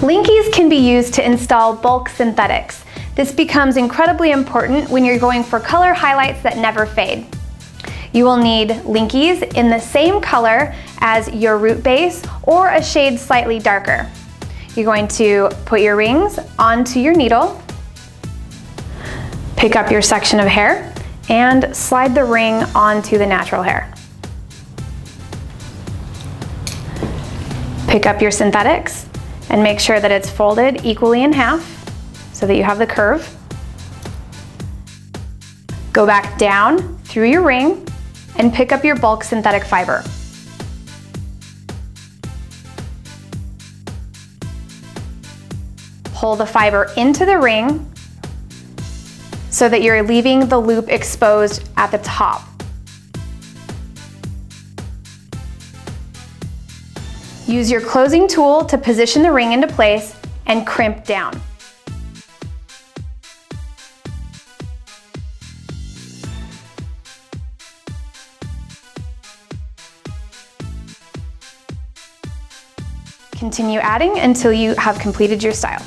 Linkies can be used to install bulk synthetics. This becomes incredibly important when you're going for color highlights that never fade. You will need Linkies in the same color as your root base or a shade slightly darker. You're going to put your rings onto your needle, pick up your section of hair, and slide the ring onto the natural hair. Pick up your synthetics and make sure that it's folded equally in half so that you have the curve. Go back down through your ring and pick up your bulk synthetic fiber. Pull the fiber into the ring so that you're leaving the loop exposed at the top. Use your closing tool to position the ring into place and crimp down. Continue adding until you have completed your style.